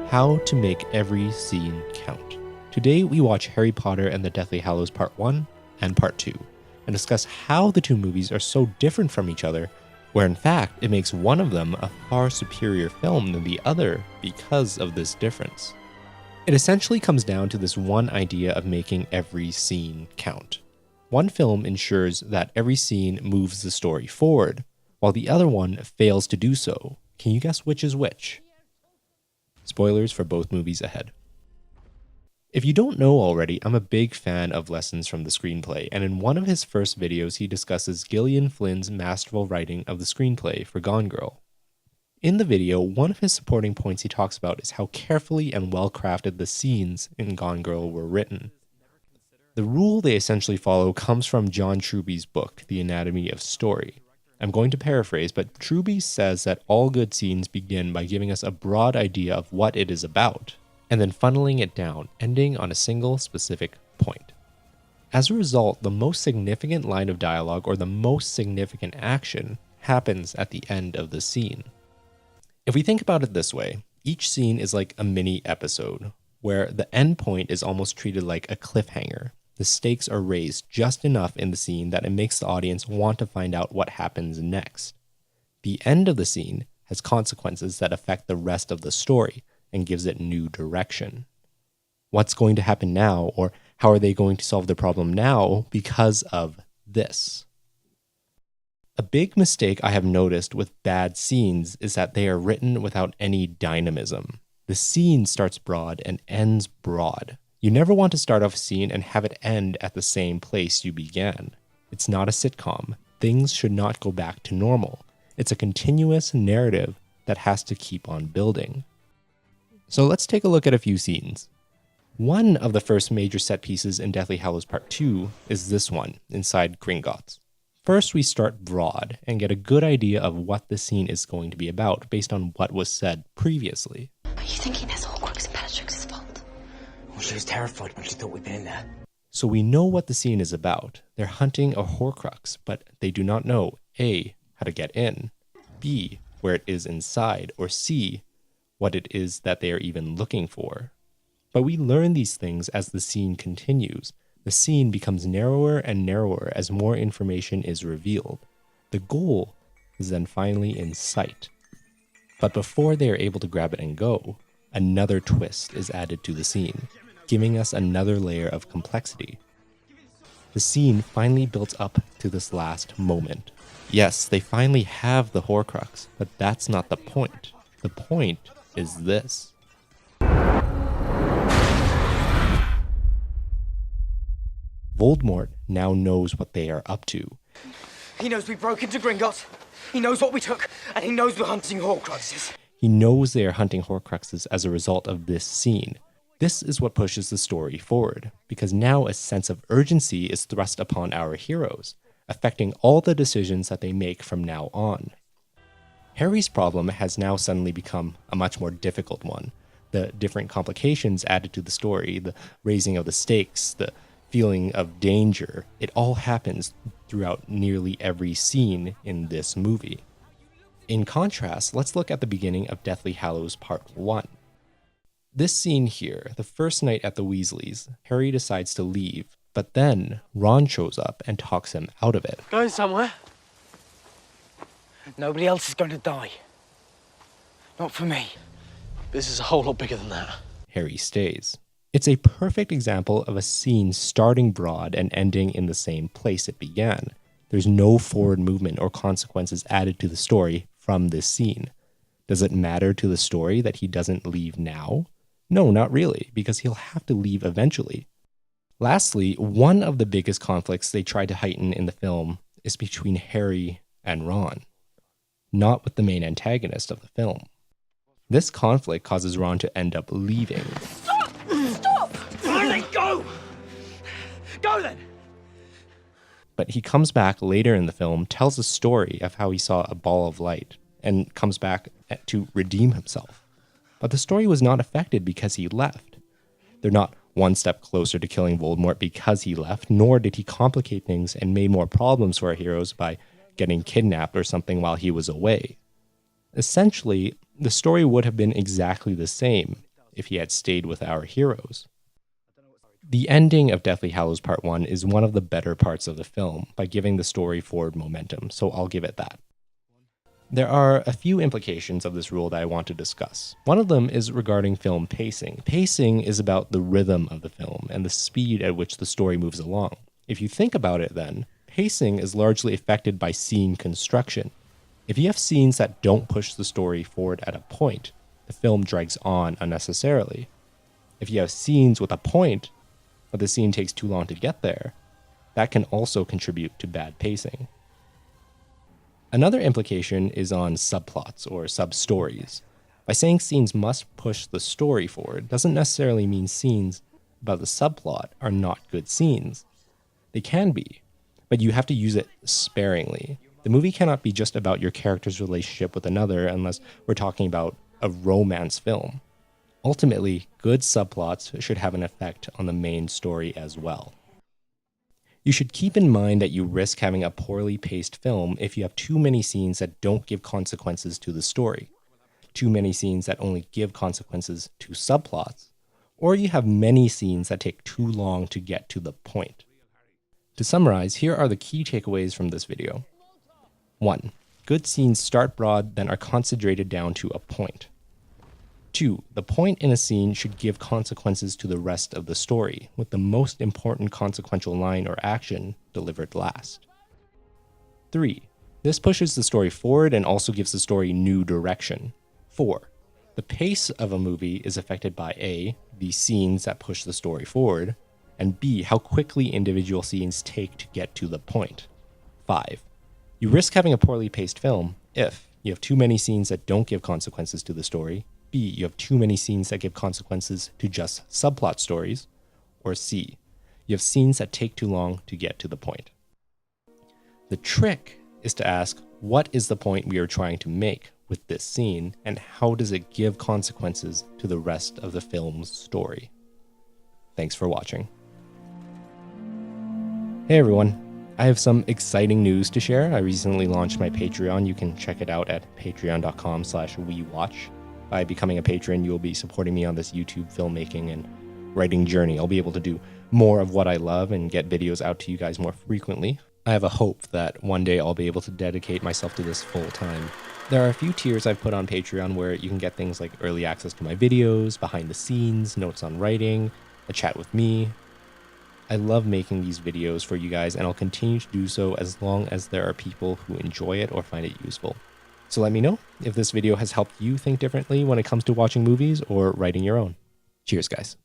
How to make every scene count. Today we watch Harry Potter and the Deathly Hallows Part 1 and Part 2, and discuss how the two movies are so different from each other, where in fact it makes one of them a far superior film than the other because of this difference. It essentially comes down to this one idea of making every scene count. One film ensures that every scene moves the story forward, while the other one fails to do so. Can you guess which is which? Spoilers for both movies ahead. If you don't know already, I'm a big fan of lessons from the screenplay, and in one of his first videos he discusses Gillian Flynn's masterful writing of the screenplay for Gone Girl. In the video, one of his supporting points he talks about is how carefully and well-crafted the scenes in Gone Girl were written. The rule they essentially follow comes from John Truby's book, The Anatomy of Story. I'm going to paraphrase, but Truby says that all good scenes begin by giving us a broad idea of what it is about, and then funneling it down, ending on a single specific point. As a result, the most significant line of dialogue or the most significant action happens at the end of the scene. If we think about it this way, each scene is like a mini episode, where the end point is almost treated like a cliffhanger. The stakes are raised just enough in the scene that it makes the audience want to find out what happens next. The end of the scene has consequences that affect the rest of the story and gives it new direction. What's going to happen now, or how are they going to solve the problem now because of this? A big mistake I have noticed with bad scenes is that they are written without any dynamism. The scene starts broad and ends broad. You never want to start off a scene and have it end at the same place you began. It's not a sitcom. Things should not go back to normal. It's a continuous narrative that has to keep on building. So let's take a look at a few scenes. One of the first major set pieces in Deathly Hallows Part 2 is this one, inside Gringotts. First, we start broad and get a good idea of what the scene is going to be about based on what was said previously. Are you thinking that's Horcrux and Bellatrix's fault? Well, she was terrified when she thought we'd been in there. So we know what the scene is about. They're hunting a Horcrux, but they do not know A, how to get in, B, where it is inside, or C, what it is that they are even looking for. But we learn these things as the scene continues. The scene becomes narrower and narrower as more information is revealed. The goal is then finally in sight. But before they are able to grab it and go, another twist is added to the scene, giving us another layer of complexity. The scene finally builds up to this last moment. Yes, they finally have the Horcrux, but that's not the point. The point is this. Voldemort now knows what they are up to. He knows we broke into Gringotts, he knows what we took, and he knows we're hunting Horcruxes. He knows they are hunting Horcruxes as a result of this scene. This is what pushes the story forward, because now a sense of urgency is thrust upon our heroes, affecting all the decisions that they make from now on. Harry's problem has now suddenly become a much more difficult one. The different complications added to the story, the raising of the stakes, the feeling of danger, it all happens throughout nearly every scene in this movie. In contrast, let's look at the beginning of Deathly Hallows Part 1. This scene here, the first night at the Weasleys, Harry decides to leave, but then Ron shows up and talks him out of it. Going somewhere? Nobody else is going to die. Not for me. This is a whole lot bigger than that. Harry stays. It's a perfect example of a scene starting broad and ending in the same place it began. There's no forward movement or consequences added to the story from this scene. Does it matter to the story that he doesn't leave now? No, not really, because he'll have to leave eventually. Lastly, one of the biggest conflicts they try to heighten in the film is between Harry and Ron, not with the main antagonist of the film. This conflict causes Ron to end up leaving. Stop! Stop! Let go! Go then! But he comes back later in the film, tells a story of how he saw a ball of light, and comes back to redeem himself. But the story was not affected because he left. They're not one step closer to killing Voldemort because he left, nor did he complicate things and made more problems for our heroes by getting kidnapped or something while he was away. Essentially, the story would have been exactly the same if he had stayed with our heroes. The ending of Deathly Hallows Part 1 is one of the better parts of the film by giving the story forward momentum, so I'll give it that. There are a few implications of this rule that I want to discuss. One of them is regarding film pacing. Pacing is about the rhythm of the film and the speed at which the story moves along. If you think about it then, pacing is largely affected by scene construction. If you have scenes that don't push the story forward at a point, the film drags on unnecessarily. If you have scenes with a point, but the scene takes too long to get there, that can also contribute to bad pacing. Another implication is on subplots or sub-stories. By saying scenes must push the story forward doesn't necessarily mean scenes about the subplot are not good scenes. They can be, but you have to use it sparingly. The movie cannot be just about your character's relationship with another unless we're talking about a romance film. Ultimately, good subplots should have an effect on the main story as well. You should keep in mind that you risk having a poorly paced film if you have too many scenes that don't give consequences to the story, too many scenes that only give consequences to subplots, or you have many scenes that take too long to get to the point. To summarize, here are the key takeaways from this video. 1. Good scenes start broad, then are concentrated down to a point. 2. The point in a scene should give consequences to the rest of the story, with the most important consequential line or action delivered last. 3. This pushes the story forward and also gives the story new direction. 4. The pace of a movie is affected by A, the scenes that push the story forward, and B, how quickly individual scenes take to get to the point. 5. You risk having a poorly paced film if you have too many scenes that don't give consequences to the story, B, you have too many scenes that give consequences to just subplot stories, or C, you have scenes that take too long to get to the point. The trick is to ask, what is the point we are trying to make with this scene, and how does it give consequences to the rest of the film's story? Thanks for watching. Hey everyone, I have some exciting news to share. I recently launched my Patreon. You can check it out at patreon.com/wewatch. By becoming a patron, you will be supporting me on this YouTube filmmaking and writing journey. I'll be able to do more of what I love and get videos out to you guys more frequently. I have a hope that one day I'll be able to dedicate myself to this full time. There are a few tiers I've put on Patreon where you can get things like early access to my videos, behind the scenes, notes on writing, a chat with me. I love making these videos for you guys, and I'll continue to do so as long as there are people who enjoy it or find it useful. So let me know if this video has helped you think differently when it comes to watching movies or writing your own. Cheers, guys.